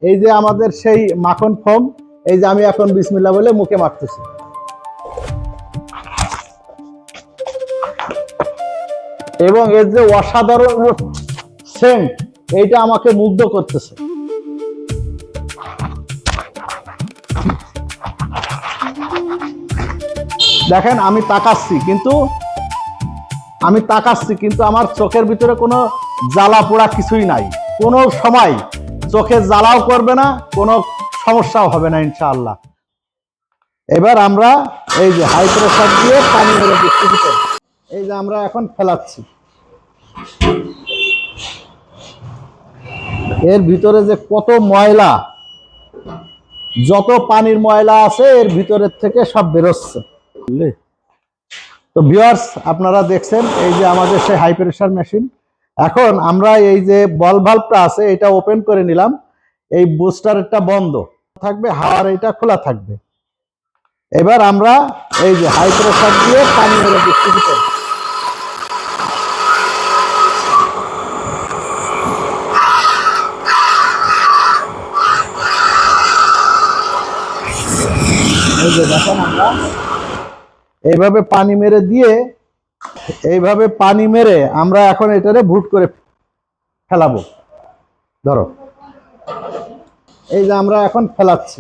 এই যে আমাদের সেই মাখন ফোম, এই যে আমি এখন বিসমিল্লাহ বলে মুখে মাখতেছি। এবং এর যে অসাধারণ সেন্ট, এইটা আমাকে মুগ্ধ করতেছে। দেখেন আমি তাকাচ্ছি কিন্তু আমার চোখের ভিতরে কোনো জ্বালা পোড়া কিছুই নাই। কোনো সময় চোখে জ্বালাও করবে না, কোনো সমস্যাও হবে না ইনশাআল্লাহ। এবার আমরা এই যে হাই প্রেসার দিয়ে পানি মেরে দিচ্ছি, এই যে আমরা এখন ফেলাচ্ছি। এর ভিতরে যে কত ময়লা, যত পানির ময়লা আছে এর ভিতরের থেকে সব বেরোচ্ছে। তো ভিউয়ার্স, আপনারা দেখছেন এই যে আমাদের সেই হাই প্রেসার মেশিন। এখন আমরা এই যে বল ভাল্বটা আছে এটা ওপেন করে নিলাম, এই বুস্টারটা বন্ধ থাকবে, হাওয়ার এটা খোলা থাকবে। এবার আমরা এই যে হাই প্রেসার দিয়ে পানি মেরে দিচ্ছি। এই যে দেখেন আমরা এইভাবে পানি মেরে দিয়ে, এইভাবে পানি মেরে আমরা এখন এটারে ভুট করে ফেলাবো। ধরো এই যে আমরা এখন ফেলাচ্ছি।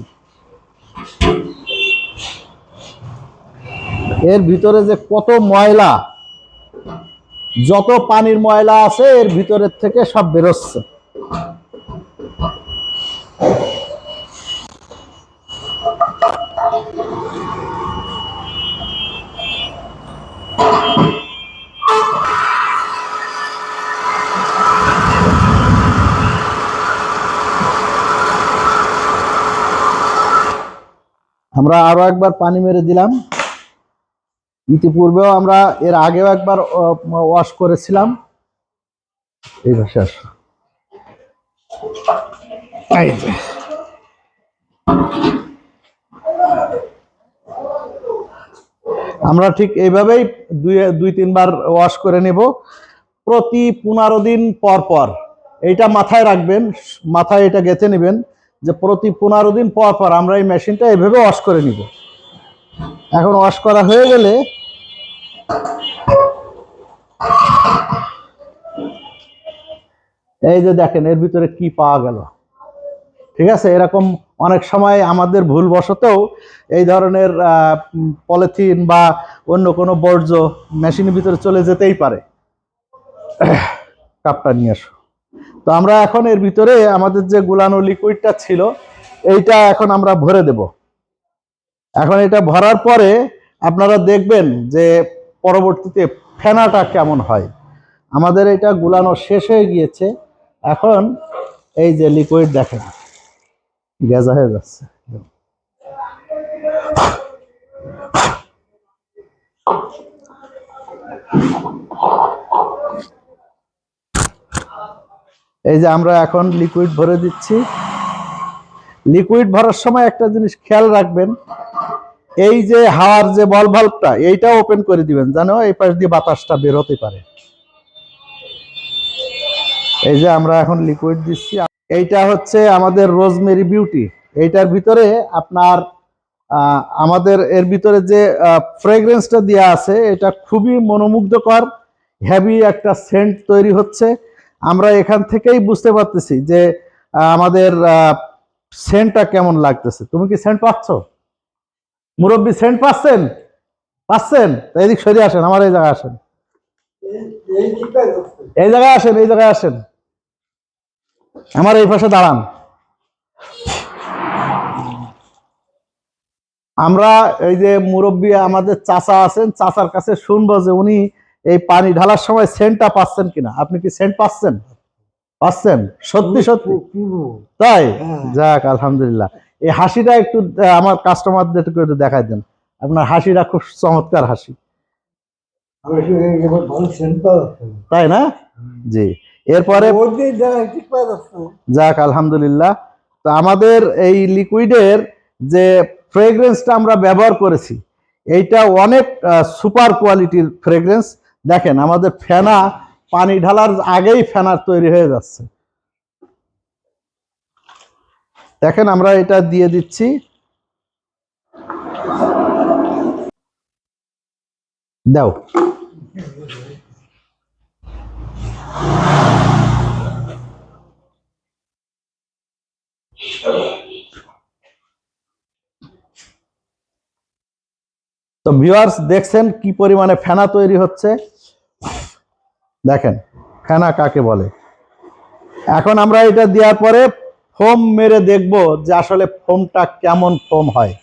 এর ভিতরে যে কত ময়লা, যত পানির ময়লা আছে এর ভিতরের থেকে সব বেরোচ্ছে। আমরা আরো একবার পানি মেরে দিলাম। ইতিপূর্বেও আমরা এর আগেও একবার ওয়াশ করেছিলাম। এই ভাষা আসো, আমরা ঠিক এইভাবেই দুই তিনবার ওয়াশ করে নেব প্রতি 15 দিন পর পর। এইটা মাথায় রাখবেন, মাথায় এটা গেঁথে নেবেন যে প্রতি 15 দিন পর পর আমরা এই মেশিনটা এইভাবে ওয়াশ করে নিব। এখন ওয়াশ করা হয়ে গেলে এই যে দেখেন এর ভিতরে কি পাওয়া গেল। ঠিক আছে, এরকম অনেক সময় আমাদের ভুলবশতও এই ধরনের পলিথিন বা অন্য কোনো বর্জ্য মেশিনের ভিতরে চলে যেতেই পারে। কাপটা নিয়ে আসো। তো আমরা এখন এর ভিতরে আমাদের যে গুলানো লিকুইডটা ছিল এইটা এখন আমরা ভরে দেব। এখন এটা ভরার পরে আপনারা দেখবেন যে পরবর্তীতে ফেনাটা কেমন হয়। আমাদের এটা গুলানো শেষ হয়ে গিয়েছে। এখন এই যে লিকুইড দেখেন গেজা হয়ে যাচ্ছে। এই যে আমরা এখন লিকুইড ভরে দিচ্ছি। লিকুইড ভরার সময় একটা জিনিস খেয়াল রাখবেন, এই যে হাওয়ার যে বল ভাল্বটা এইটা ওপেন করে দিবেন, জানো এই পাশ দিয়ে বাতাসটা বের হতে পারে। এই যে আমরা এখন লিকুইড দিচ্ছি। এইটা হচ্ছে আমাদের রোজমেরি বিউটি। এইটার ভিতরে আপনার আমাদের এর ভিতরে যে ফ্রেগ্রেন্সটা দেওয়া আছে এটা খুবই মনোমুগ্ধকর, হেভি একটা সেন্ট তৈরি হচ্ছে। আমরা এখান থেকেই বুঝতে পারতেছি যে আমাদের সেন্টটা কেমন লাগতেছে। তুমি কি সেন্ট পাচ্ছ মুরব্বী? সেন্ট পাচ্ছেন? এদিক সরিয়ে আসেন, আমার এই জায়গায় আসেন, এই জায়গায় আসেন, এই জায়গায় আসেন, আমার এই পাশে দাঁড়ান। আমরা এই যে মুরব্বী আমাদের চাচা আছেন, চাচার কাছে শুনবো যে উনি এই পানি ঢালার সময় সেন্টটা পাচ্ছেন কিনা। আপনি কি সেন্ট পাচ্ছেন? সত্যি সত্যি? তাই? যাক আলহামদুলিল্লাহ। এই হাসিটা একটু আমার কাস্টমারদের একটু দেখাই দেন। আপনার হাসিটা খুব চমৎকার হাসি, তাই না? জি। এরপরে যাক আলহামদুলিল্লাহ। তো আমাদের এই লিকুইডের যে ফ্রেগ্রেন্সটা আমরা ব্যবহার করেছি এইটা অনেক সুপার কোয়ালিটির ফ্রেগ্রেন্স। দেখেন আমাদের ফেনা পানি ঢালার আগেই ফেনার তৈরি হয়ে যাচ্ছে। দেখেন আমরা এটা দিয়ে দিচ্ছি, দাও। তো ভিউয়ার্স দেখছেন কি পরিমাণে ফেনা তৈরি হচ্ছে, দেখেন ফেনা কাকে বলে। এখন আমরা এটা দেওয়ার পরে ফোম মেরে দেখব যে আসলে ফোমটা কেমন ফোম হয়,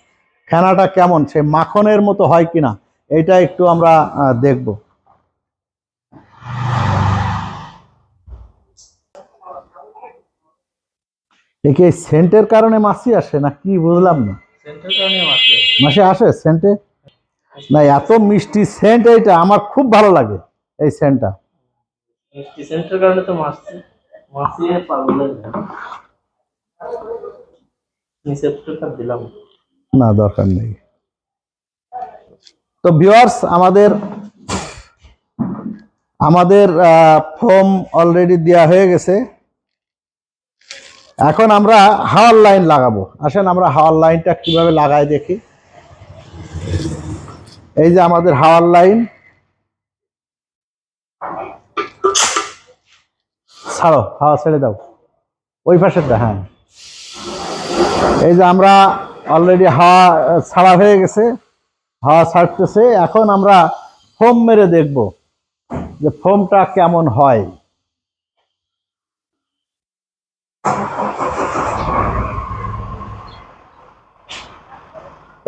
ফেনাটা কেমন, সে মাখনের মতো হয় কিনা, এটা একটু আমরা দেখব। একে সেন্টের কারণে মাছি আসে না কি বুঝলাম না। মাছি আসে সেন্টে? না এত মিষ্টি সেন্ট, এইটা আমার খুব ভালো লাগে এই সেন্টটা। মিষ্টি সেন্টের কারণে তো মাছি মাছি পাগল নিচে তো দিলাম না, দরকার নেই। তো ভিউয়ার্স আমাদের ফোম অলরেডি দেওয়া হয়ে গেছে। এখন আমরা হাওয়ার লাইন লাগাবো। আসেন আমরা হাওয়ার লাইনটা কিভাবে লাগাই দেখি। এই যে আমাদের হাওয়ার লাইন, ছাড়ো, হাওয়া ছেড়ে দাও, ওই পাশেরটা। হ্যাঁ, এই যে আমরা অলরেডি হাওয়া ছাড়া হয়ে গেছে, হাওয়া ছাড়তেছে। এখন আমরা ফোম মেরে দেখব যে ফোমটা কেমন হয়।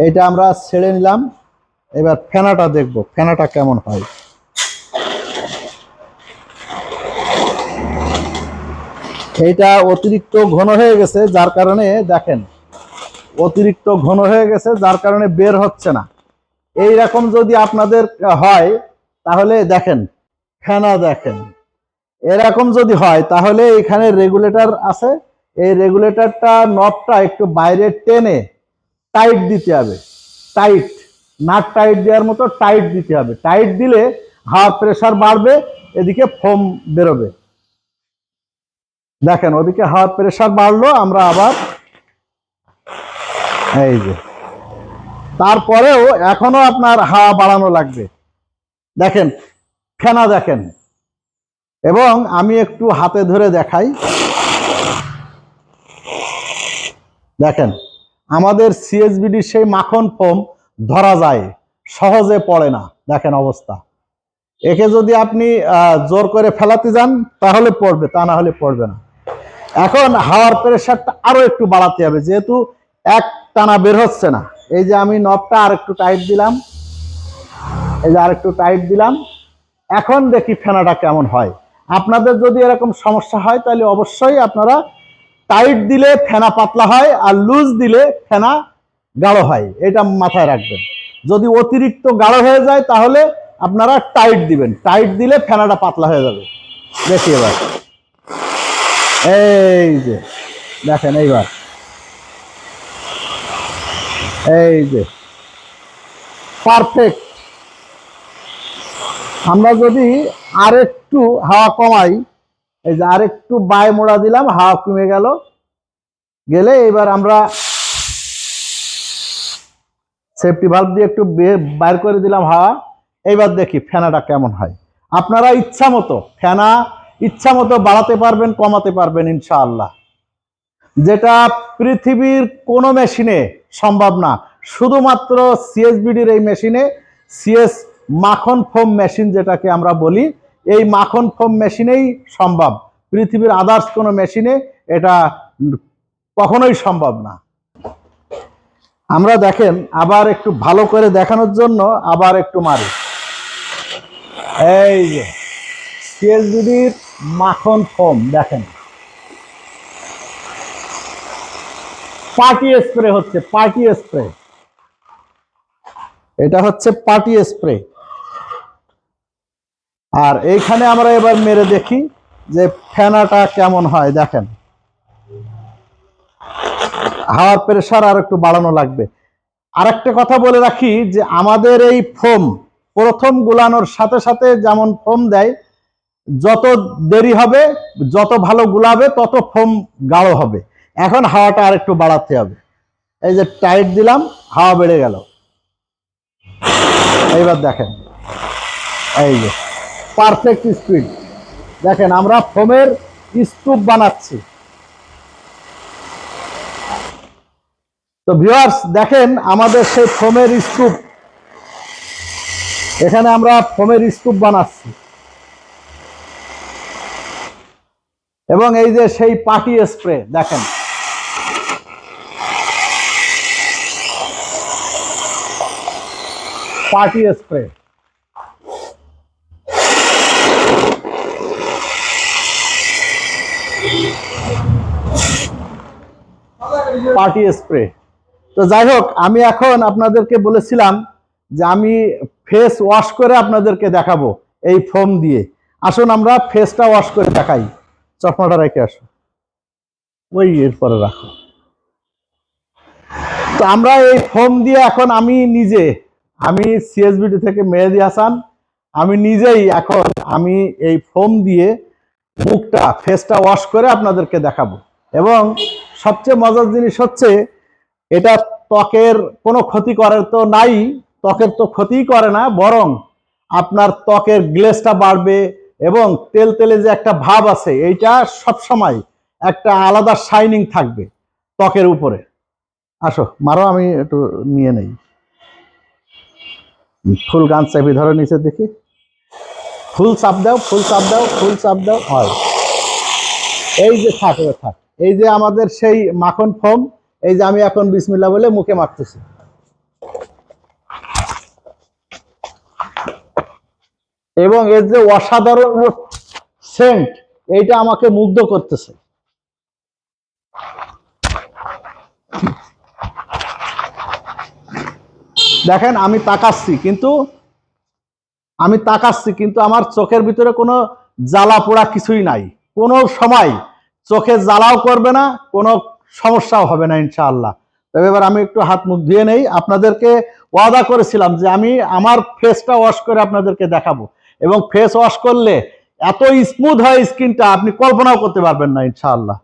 এইটা আমরা ছেড়ে নিলাম, এবার ফেনাটা দেখব ফেনাটা কেমন হয়। এইটা অতিরিক্ত ঘন হয়ে গেছে, যার কারণে দেখেন অতিরিক্ত ঘন হয়ে গেছে, যার কারণে বের হচ্ছে না। এই রকম যদি আপনাদের হয় তাহলে দেখেন ফেনা, দেখেন এরকম যদি হয় তাহলে এখানে রেগুলেটর আছে, এই রেগুলেটরটা নবটা একটু বাইরে টেনে টাইট দিতে হবে। টাইট, নাট টাইট দেওয়ার মতো টাইট দিতে হবে। টাইট দিলে হাওয়ার প্রেসার বাড়বে, এদিকে ফোম বেরোবে। দেখেন ওদিকে হাওয়ার প্রেসার বাড়লো, আমরা আবার এই যে, তারপরেও এখনো আপনার হাওয়া বাড়ানো লাগবে। দেখেন ফেনা দেখেন, এবং আমি একটু হাতে ধরে দেখাই। দেখেন আমাদের সিএসবিডি সেই মাখন ফোম ধরা যায়, সহজে পড়ে না। দেখেন অবস্থা, একে যদি আপনি জোর করে ফেলাতে যান তাহলে পড়বে, তা না হলে পড়বে না। এখন হাওয়ার প্রেসারটা আরো একটু বাড়াতে হবে, যেহেতু এক টানা বের হচ্ছে না। এই যে আমি নবটা আর একটু টাইট দিলাম, এই যে আর একটু টাইট দিলাম। এখন দেখি ফেনাটা কেমন হয়। আপনাদের যদি এরকম সমস্যা হয় তাহলে অবশ্যই আপনারা টাইট দিলে ফেনা পাতলা হয়, আর লুজ দিলে ফেনা গাঢ় হয়, এটা মাথায় রাখবেন। যদি অতিরিক্ত গাঢ় হয়ে যায় তাহলে আপনারা টাইট দিবেন, টাইট দিলে ফেনাটা পাতলা হয়ে যাবে। দেখি এবার, এই যে দেখেন, এইবার এই যে পারফেক্ট। আমরা যদি আরেকটু হাওয়া কমাই, এই যে আরেকটু বায় মোড়া দিলাম, হাওয়া কমে গেলে এবার আমরা সেফটি ভালভ দিয়ে একটু বাইর করে দিলাম হাওয়া। এইবার দেখি ফেনাটা কেমন হয়। আপনারা ইচ্ছা মতো ফেনা ইচ্ছা মতো বাড়াতে পারবেন, কমাতে পারবেন ইনশাআল্লাহ, যেটা পৃথিবীর কোনো মেশিনে সম্ভব না। শুধুমাত্র সিএসবিডির এই মেশিনে, সিএস মাখন ফোম মেশিন যেটাকে আমরা বলি, এই মাখন ফোম মেশিনেই সম্ভব। পৃথিবীর আদার্স কোনো মেশিনে এটা কখনোই সম্ভব না। আমরা দেখেন আবার একটু ভালো করে দেখানোর জন্য আবার একটু মারি। এই যে সিএসবিডির মাখন ফোম দেখেন, পার্টি স্প্রে হচ্ছে, পার্টি স্প্রে, এটা হচ্ছে পার্টি স্প্রে। আর এইখানে আমরা এবার মেরে দেখি যে ফেনাটা কেমন হয়। দেখেন হাওয়ার প্রেসার আর একটু বাড়ানো লাগবে। আরেকটা কথা বলে রাখি যে আমাদের এই ফোম প্রথম গুলানোর সাথে সাথে যেমন ফোম দেয়, যত দেরি হবে, যত ভালো গুলাবে তত ফোম গাঢ় হবে। এখন হাওয়াটা আর একটু বাড়াতে হবে। এই যে টাইট দিলাম, হাওয়া বেড়ে গেল। এইবার দেখেন, এই যে পারফেক্ট স্পিড। দেখেন আমরা ফোমের স্তূপ বানাচ্ছি। তো ভিউয়ার্স দেখেন আমাদের সেই ফোমের স্তূপ, এখানে আমরা ফোমের স্তূপ বানাচ্ছি। এবং এই যে সেই পার্টি স্প্রে দেখেন, পার্টি স্প্রে। Party spray. তো যাই হোক, আমি এখন আপনাদেরকে বলেছিলাম যে আমি ফেস ওয়াশ করে আপনাদেরকে দেখাবো এই ফোম দিয়ে। আসুন আমরা ফেসটা ওয়াশ করে দেখাই। চশমাটা রেখে আসো, ওই এরপরে রাখো। তো আমরা এই ফোম দিয়ে এখন আমি সিএসবিটি থেকে মেহেদী হাসান, আমি নিজেই এখন এই ফোম দিয়ে মুখটা ফেসটা ওয়াশ করে আপনাদেরকে দেখাবো। এবং সবচেয়ে মজার জিনিস হচ্ছে, এটা ত্বকের কোনো ক্ষতি করে তো নাই, ত্বকের তো ক্ষতিই করে না, বরং আপনার ত্বকের গ্লেজটা বাড়বে এবং তেল তেলে যে একটা ভাব আছে এইটা সবসময় একটা আলাদা শাইনিং থাকবে ত্বকের উপরে। আসো মারো, আমি একটু নিয়ে নেই। ফুল গান চাপি ধরো নিচে দেখি, ফুল চাপ দাও, ফুল চাপ দাও, ফুল চাপ দাও। হয়, এই যে থাক, থাক। এই যে আমাদের সেই মাখন ফোম, এই যে আমি এখন বিসমিল্লাহ বলে মুখে মাখতেছি। এবং এর যে অসাধারণ সেন্ট, এইটা আমাকে মুগ্ধ করতেছে। দেখেন আমি তাকাচ্ছি, কিন্তু আমার চোখের ভিতরে কোনো জ্বালা পোড়া কিছুই নাই। কোনো সময় চোখে জ্বালাও করবে না, কোনো সমস্যাও হবে না ইনশাআল্লাহ। তবে এবার আমি একটু হাত মুখ ধুয়ে নেই। আপনাদেরকে ওয়াদা করেছিলাম যে আমি আমার ফেসটা ওয়াশ করে আপনাদেরকে দেখাবো, এবং ফেস ওয়াশ করলে এত স্মুথ হয় স্কিনটা, আপনি কল্পনাও করতে পারবেন না ইনশাআল্লাহ।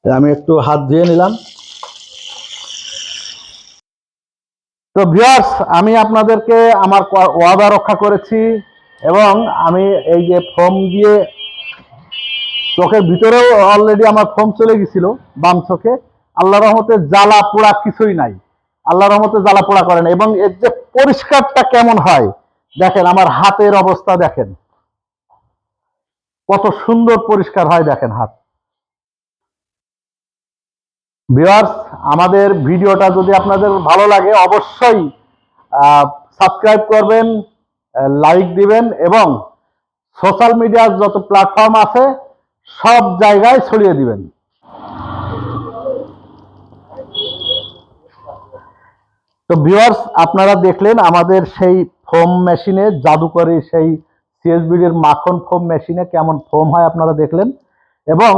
আমি একটু হাত ধুয়ে নিলাম। তো ভিউয়ার্স, আমি আপনাদেরকে আমার ওয়াদা রক্ষা করেছি, এবং আমি এই যে ফোম দিয়ে চোখের ভিতরেও অলরেডি আমার ফোম চলে গেছিল বাম চোখে। আল্লাহ রহমতে জ্বালা পোড়া কিছুই নাই, আল্লাহ রহমতে জ্বালা পোড়া করেন। এবং এর যে পরিষ্কারটা কেমন হয় দেখেন, আমার হাতের অবস্থা দেখেন কত সুন্দর পরিষ্কার হয়, দেখেন হাত। ভিউয়ার্স, আমাদের ভিডিওটা যদি আপনাদের ভালো লাগে অবশ্যই সাবস্ক্রাইব করবেন, লাইক দিবেন, এবং সোশ্যাল মিডিয়ার যত প্ল্যাটফর্ম আছে সব জায়গায় ছড়িয়ে দিবেন। তো ভিউয়ার্স, আপনারা দেখলেন আমাদের সেই ফোম মেশিনে, জাদুকরি সেই সিএসবিডির মাখন ফোম মেশিনে কেমন ফোম হয় আপনারা দেখলেন। এবং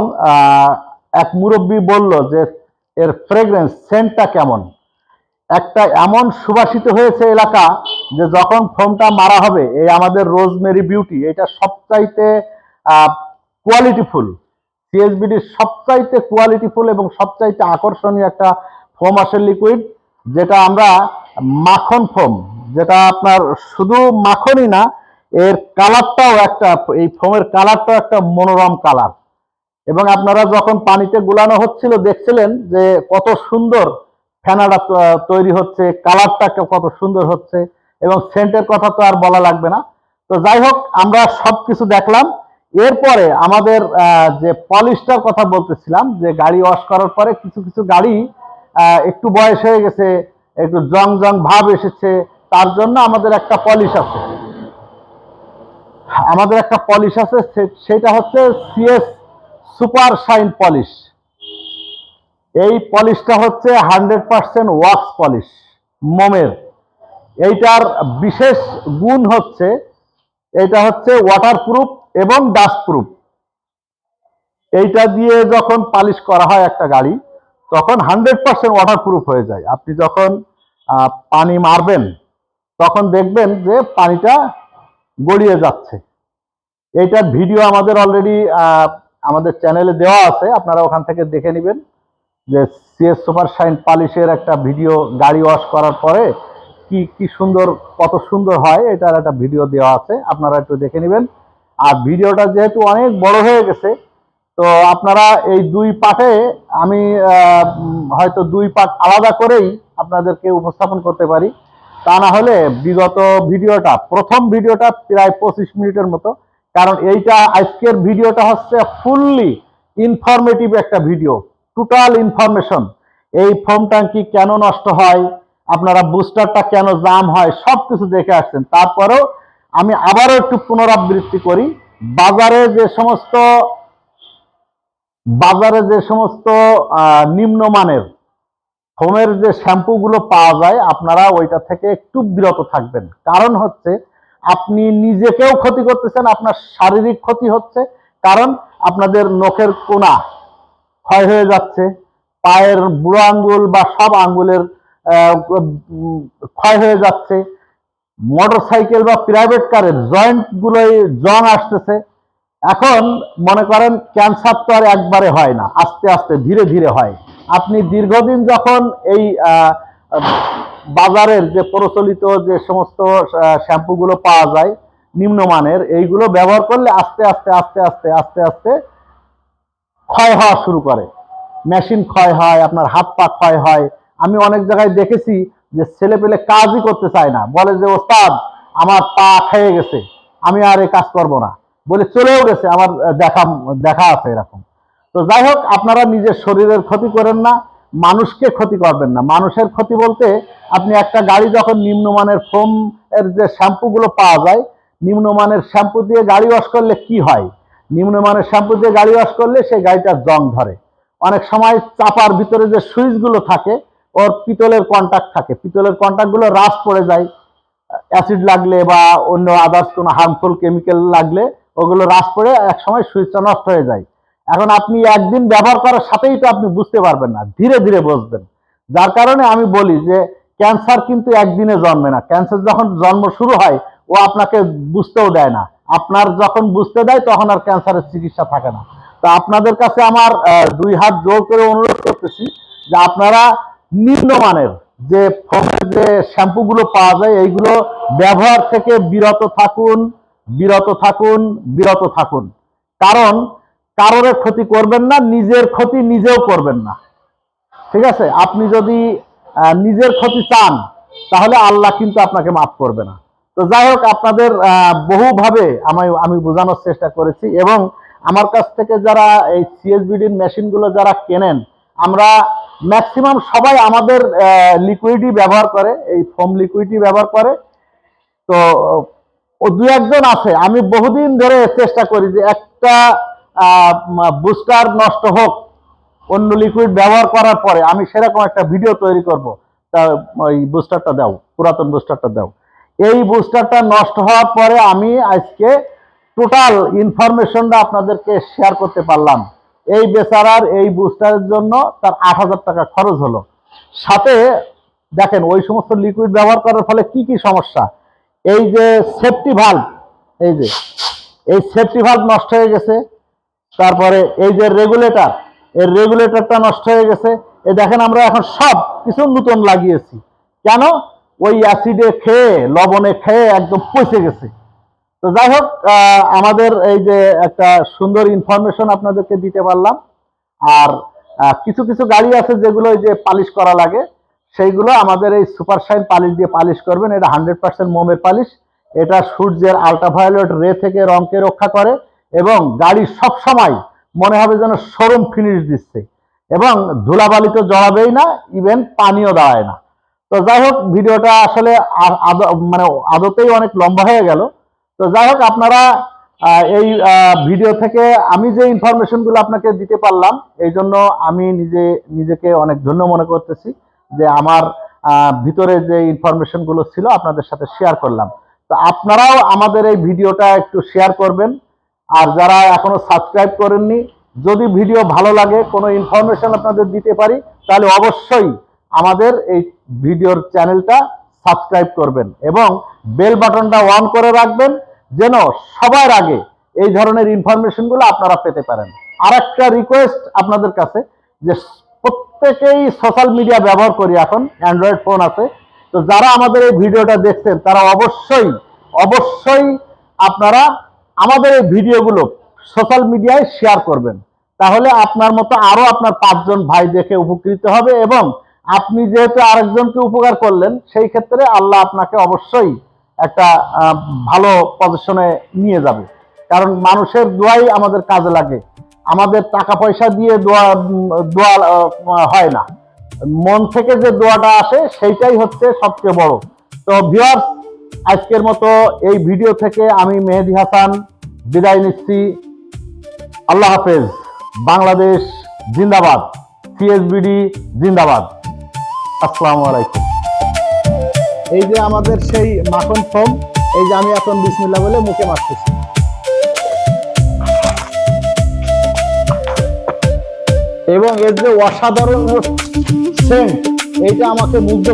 এক মুরব্বী বলল যে এর ফ্রেগ্রেন্স সেন্টটা কেমন। একটা এমন সুবাসিত হয়েছে এলাকা যে যখন ফোমটা মারা হবে, এই আমাদের রোজমেরি বিউটি, এটা সবচাইতে কোয়ালিটিফুল, সিএসবিডির সবচাইতে কোয়ালিটিফুল এবং সবচাইতে আকর্ষণীয় একটা ফোম আসে লিকুইড, যেটা আমরা মাখন ফোম, যেটা আপনার শুধু মাখনই না, এর কালারটাও একটা, এই ফোমের কালারটাও একটা মনোরম কালার। এবং আপনারা যখন পানিতে গুলানো হচ্ছিল দেখছিলেন যে কত সুন্দর ফেনাটা তৈরি হচ্ছে, কালারটা কত সুন্দর হচ্ছে, এবং সেন্টের কথা তো আর বলা লাগবে না। তো যাই হোক, আমরা সবকিছু দেখলাম। এরপরে আমাদের যে পলিশটার কথা বলতেছিলাম, যে গাড়ি ওয়াশ করার পরে কিছু কিছু গাড়ি একটু বয়স হয়ে গেছে, একটু জং জং ভাব এসেছে, তার জন্য আমাদের একটা পলিশ আছে, সেটা হচ্ছে সিএস সুপার শাইন পলিশ। এই পলিশটা হচ্ছে 100% ওয়াক্স পলিশ, মোমের। এইটার বিশেষ গুণ হচ্ছে, এটা হচ্ছে ওয়াটারপ্রুফ এবং ডাস্টপ্রুফ। এইটা দিয়ে যখন পালিশ করা হয় একটা গাড়ি, তখন 100% ওয়াটারপ্রুফ হয়ে যায়। আপনি যখন পানি মারবেন তখন দেখবেন যে পানিটা গড়িয়ে যাচ্ছে। এইটার ভিডিও আমাদের অলরেডি আমাদের চ্যানেলে দেওয়া আছে, আপনারা ওখান থেকে দেখে নেবেন যে সিএস সুপার শাইন পালিশের একটা ভিডিও গাড়ি ওয়াশ করার পরে কি কি সুন্দর, কত সুন্দর হয়, এটার একটা ভিডিও দেওয়া আছে, আপনারা একটু দেখে নেবেন। আর ভিডিওটা যেহেতু অনেক বড় হয়ে গেছে, তো আপনারা এই দুই পার্টে আমি হয়তো দুই পার্ট আলাদা করেই আপনাদেরকে উপস্থাপন করতে পারি। তা না হলে বিগত ভিডিওটা, প্রথম ভিডিওটা প্রায় 25 মিনিটের মতো, কারণ এইটা আজকের ভিডিওটা হচ্ছে ফুললি ইনফরমেটিভ একটা ভিডিও, টোটাল ইনফরমেশন। এই ফোম ট্যাঙ্কি কেন নষ্ট হয়, আপনারা বুস্টারটা কেন জাম হয়, সব কিছু দেখে আসছেন। তারপরেও আমি আবারও একটু পুনরাবৃত্তি করি, বাজারে যে সমস্ত নিম্নমানের ফোমের যে শ্যাম্পুগুলো পাওয়া যায়, আপনারা ওইটা থেকে একটু বিরত থাকবেন। কারণ হচ্ছে আপনি নিজেকেও ক্ষতি করতেছেন, আপনার শারীরিক ক্ষতি হচ্ছে, কারণ আপনাদের নখের কোনা ক্ষয় হয়ে যাচ্ছে, পায়ের বুড়ো আঙ্গুল বা সব আঙ্গুলের ক্ষয় হয়ে যাচ্ছে, মোটরসাইকেল বা প্রাইভেট কারের জয়েন্ট গুলোই জং আসতেছে। এখন মনে করেন ক্যান্সার তো আর একবারে হয় না, আস্তে আস্তে ধীরে ধীরে হয়। আপনি দীর্ঘদিন যখন এই বাজারের যে প্রচলিত যে সমস্ত শ্যাম্পুগুলো পাওয়া যায় নিম্নমানের, এইগুলো ব্যবহার করলে আস্তে আস্তে আস্তে আস্তে আস্তে আস্তে ক্ষয় হওয়া শুরু করে, মেশিন ক্ষয় হয়, আপনার হাত পা ক্ষয় হয়। আমি অনেক জায়গায় দেখেছি যে ছেলে পেলে কাজই করতে চায় না, বলে যে ওস্তাদ আমার পা খেয়ে গেছে, আমি আর এই কাজ করব না, বলে চলেও গেছে, আমার দেখা দেখা আছে এরকম। তো যাই হোক, আপনারা নিজের শরীরের ক্ষতি করেন না, মানুষকে ক্ষতি করবেন না। মানুষের ক্ষতি বলতে, আপনি একটা গাড়ি যখন নিম্নমানের ফোম এর যে শ্যাম্পুগুলো পাওয়া যায়, নিম্নমানের শ্যাম্পু দিয়ে গাড়ি ওয়াশ করলে কি হয়, নিম্নমানের শ্যাম্পু দিয়ে গাড়ি ওয়াশ করলে সেই গাড়িটা জং ধরে। অনেক সময় চাপার ভিতরে যে সুইচগুলো থাকে, ওর পিতলের কন্টাক্ট থাকে, পিতলের কন্টাক্টগুলো রাস্ট পড়ে যায়, অ্যাসিড লাগলে বা অন্য আদার্স কোনো হার্মফুল কেমিক্যাল লাগলে ওগুলো রাস্ট পড়ে এক সময় সুইচটা নষ্ট হয়ে যায়। এখন আপনি একদিন ব্যবহার করার সাথেই তো আপনি বুঝতে পারবেন না, ধীরে ধীরে বুঝবেন। যার কারণে আমি বলি যে ক্যান্সার কিন্তু একদিনে জন্মে না, ক্যান্সার যখন জন্ম শুরু হয় ও আপনাকে বুঝতেও দেয় না, আপনার যখন বুঝতে দেয় তখন আর ক্যান্সারের চিকিৎসা থাকে না। তো আপনাদের কাছে আমার দুই হাত জোর করে অনুরোধ করতেছি যে আপনারা নিম্নমানের যে ফোমের যে শ্যাম্পুগুলো পাওয়া যায় এইগুলো ব্যবহার থেকে বিরত থাকুন, বিরত থাকুন, বিরত থাকুন। কারণ কারোর ক্ষতি করবেন না, নিজের ক্ষতি নিজেও করবেন না। ঠিক আছে, আপনি যদি নিজের ক্ষতি চান তাহলে আল্লাহ কিন্তু আপনাকে মাফ করবে না। তো যাই হোক, আপনাদের বহুভাবে আমি বোঝানোর চেষ্টা করেছি, এবং আমার কাছ থেকে যারা এই সিএসবিডির মেশিনগুলো যারা কেনেন, আমরা ম্যাক্সিমাম সবাই আমাদের লিকুইডই ব্যবহার করে, এই ফোম লিকুইডই ব্যবহার করে। তো ও দু একজন আছে, আমি বহুদিন ধরে চেষ্টা করি যে একটা বুস্টার নষ্ট হোক অন্য লিকুইড ব্যবহার করার পরে, আমি সেরকম একটা ভিডিও তৈরি করব। তা ওই বুস্টারটা দাও, পুরাতন বুস্টারটা দাও। এই বুস্টারটা নষ্ট হওয়ার পরে আমি আজকে টোটাল ইনফরমেশনটা আপনাদেরকে শেয়ার করতে পারলাম। এই বেচারার এই বুস্টারের জন্য তার 8,000 টাকা খরচ হলো। সাথে দেখেন ওই সমস্ত লিকুইড ব্যবহার করার ফলে কি কি সমস্যা, এই যে সেফটি ভালভ, এই যে এই সেফটি ভালভ নষ্ট হয়ে গেছে, তারপরে এই যে রেগুলেটর, এর রেগুলেটরটা নষ্ট হয়ে গেছে। এ দেখেন আমরা এখন সব কিছু নতুন লাগিয়েছি, কেন? ওই অ্যাসিডে খেয়ে, লবণে খেয়ে একদম পচে গেছে। তো যাই হোক, আমাদের এই যে একটা সুন্দর ইনফরমেশন আপনাদেরকে দিতে পারলাম। আর কিছু কিছু গাড়ি আছে যেগুলো ওই যে পালিশ করা লাগে, সেইগুলো আমাদের এই সুপার শাইন পালিশ দিয়ে পালিশ করবেন। এটা 100% মোমের পালিশ, এটা সূর্যের আল্ট্রাভায়োলেট রে থেকে রঙকে রক্ষা করে, এবং গাড়ি সব সময় মনে হবে যেন শোরুম ফিনিশ দিচ্ছে, এবং ধুলাবালি তো জড়াবেই না, ইভেন পানিও দাঁড়ায় না। তো যাই হোক, ভিডিওটা আসলে মানে আদতেই অনেক লম্বা হয়ে গেল। তো যাই হোক, আপনারা এই ভিডিও থেকে আমি যে ইনফরমেশনগুলো আপনাকে দিতে পারলাম, এই জন্য আমি নিজেকে অনেক ধন্য মনে করতেছি যে আমার ভিতরে যে ইনফরমেশনগুলো ছিল আপনাদের সাথে শেয়ার করলাম। তো আপনারাও আমাদের এই ভিডিওটা একটু শেয়ার করবেন। আর যারা এখনো সাবস্ক্রাইব করেননি, যদি ভিডিও ভালো লাগে, কোনো ইনফরমেশন আপনাদের দিতে পারি, তাহলে অবশ্যই আমাদের এই ভিডিওর চ্যানেলটা সাবস্ক্রাইব করবেন এবং বেল বাটনটা অন করে রাখবেন, যেন সবার আগে এই ধরনের ইনফরমেশনগুলো আপনারা পেতে পারেন। আরেকটা রিকোয়েস্ট আপনাদের কাছে, যে প্রত্যেকেই সোশ্যাল মিডিয়া ব্যবহার করি, এখন অ্যান্ড্রয়েড ফোন আছে, তো যারা আমাদের এই ভিডিওটা দেখছেন তারা অবশ্যই অবশ্যই আপনারা আমাদের এই ভিডিওগুলো সোশ্যাল মিডিয়ায় শেয়ার করবেন। তাহলে আপনার মতো আরো আপনার 5 জন ভাই দেখে উপকৃত হবে, এবং আপনি যেহেতু আরেকজনকে উপকার করলেন, সেই ক্ষেত্রে আল্লাহ আপনাকে অবশ্যই একটা ভালো পজিশনে নিয়ে যাবে। কারণ মানুষের দোয়াই আমাদের কাজে লাগে, আমাদের টাকা পয়সা দিয়ে দোয়া হয় না, মন থেকে যে দোয়াটা আসে সেইটাই হচ্ছে সবচেয়ে বড়। তো ভিউয়ার্স, আজকের মতো এই ভিডিও থেকে আমি মেহেদী হাসান বিদায় নিচ্ছি। আল্লাহ হাফেজ। বাংলাদেশ জিন্দাবাদ, সিএসবিডি জিন্দাবাদ। আসসালামু আলাইকুম। এই যে আমাদের সেই মাখন ফোম, এই যে আমি এখন বিসমিল্লাহ বলে মুখে মাখতেছি, এবং এর যে অসাধারণ সেন্ট, এইটা আমাকে মুগ্ধ